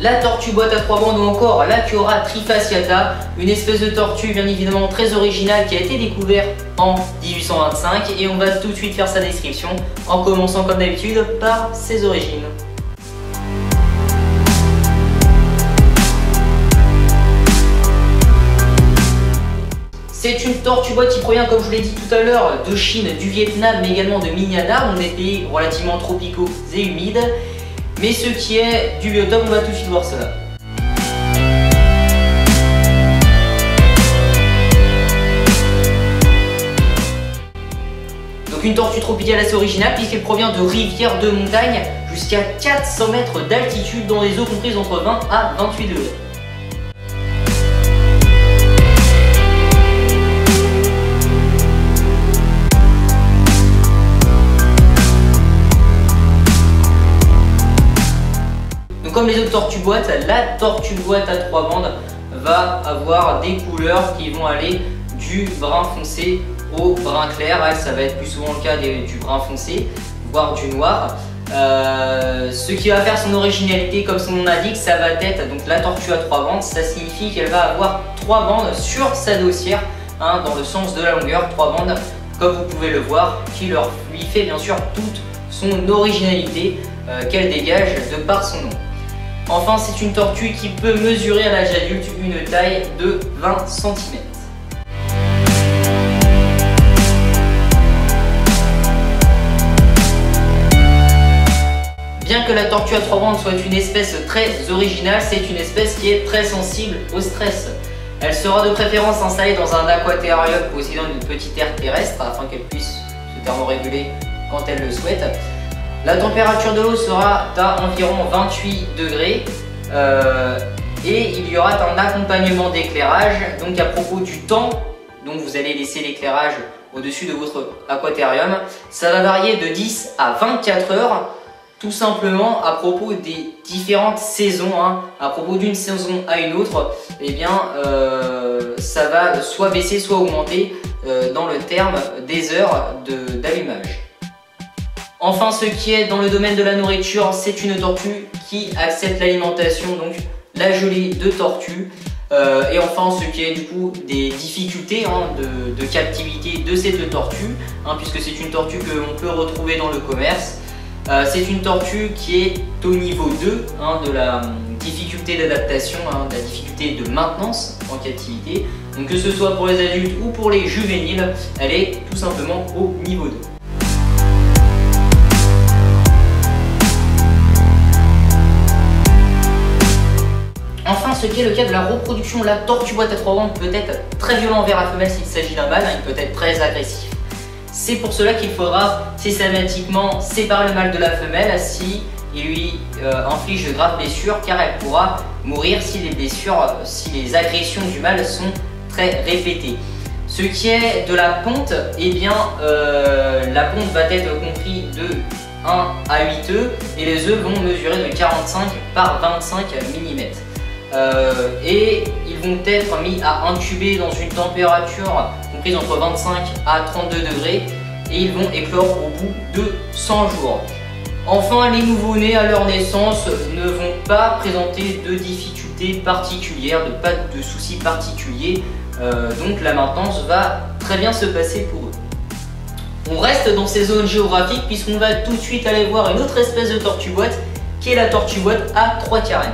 la tortue boîte à 3 bandes ou encore la Chiora trifasciata, une espèce de tortue bien évidemment très originale qui a été découverte en 1825 et on va tout de suite faire sa description en commençant comme d'habitude par ses origines. C'est une tortue boîte qui provient, comme je vous l'ai dit tout à l'heure, de Chine, du Vietnam, mais également de Myanmar, des pays relativement tropicaux et humides. Mais ce qui est du biotope, on va tout de suite voir cela. Donc une tortue tropicale assez originale puisqu'elle provient de rivières de montagne jusqu'à 400 mètres d'altitude dans des eaux comprises entre 20 à 28 degrés. Comme les autres tortues boîtes, la tortue boîte à 3 bandes va avoir des couleurs qui vont aller du brun foncé au brun clair. Ça va être plus souvent le cas du brun foncé, voire du noir. Ce qui va faire son originalité, comme son nom l'indique, ça va être donc la tortue à 3 bandes. Ça signifie qu'elle va avoir 3 bandes sur sa dossière, dans le sens de la longueur, 3 bandes, comme vous pouvez le voir, qui lui fait bien sûr toute son originalité qu'elle dégage de par son nom. Enfin, c'est une tortue qui peut mesurer à l'âge adulte une taille de 20 cm. Bien que la tortue à 3 bandes soit une espèce très originale, c'est une espèce qui est très sensible au stress. Elle sera de préférence installée dans un aquatérium possédant une petite aire terrestre afin qu'elle puisse se thermoréguler quand elle le souhaite. La température de l'eau sera d'à environ 28 degrés et il y aura un accompagnement d'éclairage. Donc à propos du temps dont vous allez laisser l'éclairage au-dessus de votre aquatérium, ça va varier de 10 à 24 heures, tout simplement à propos des différentes saisons. À propos d'une saison à une autre, ça va soit baisser soit augmenter dans le terme des heures d'allumage. Enfin, ce qui est dans le domaine de la nourriture, c'est une tortue qui accepte l'alimentation, donc la gelée de tortue. Et enfin, ce qui est du coup des difficultés de captivité de cette tortue, puisque c'est une tortue que l'on peut retrouver dans le commerce. C'est une tortue qui est au niveau 2 de la difficulté d'adaptation, de la difficulté de maintenance en captivité. Donc que ce soit pour les adultes ou pour les juvéniles, elle est tout simplement au niveau 2. Enfin, ce qui est le cas de la reproduction, la tortue boîte à 3 bandes peut être très violent envers la femelle s'il s'agit d'un mâle, il peut être très agressif. C'est pour cela qu'il faudra systématiquement séparer le mâle de la femelle si il lui inflige de graves blessures, car elle pourra mourir si les agressions du mâle sont très répétées. Ce qui est de la ponte, la ponte va être comprise de 1 à 8 œufs et les œufs vont mesurer de 45 par 25 mm. Et ils vont être mis à incuber dans une température comprise entre 25 à 32 degrés et ils vont éclore au bout de 100 jours. Enfin, les nouveau-nés à leur naissance ne vont pas présenter de difficultés particulières, pas de soucis particuliers, donc la maintenance va très bien se passer pour eux. On reste dans ces zones géographiques puisqu'on va tout de suite aller voir une autre espèce de tortue boîte qui est la tortue boîte à 3 carènes.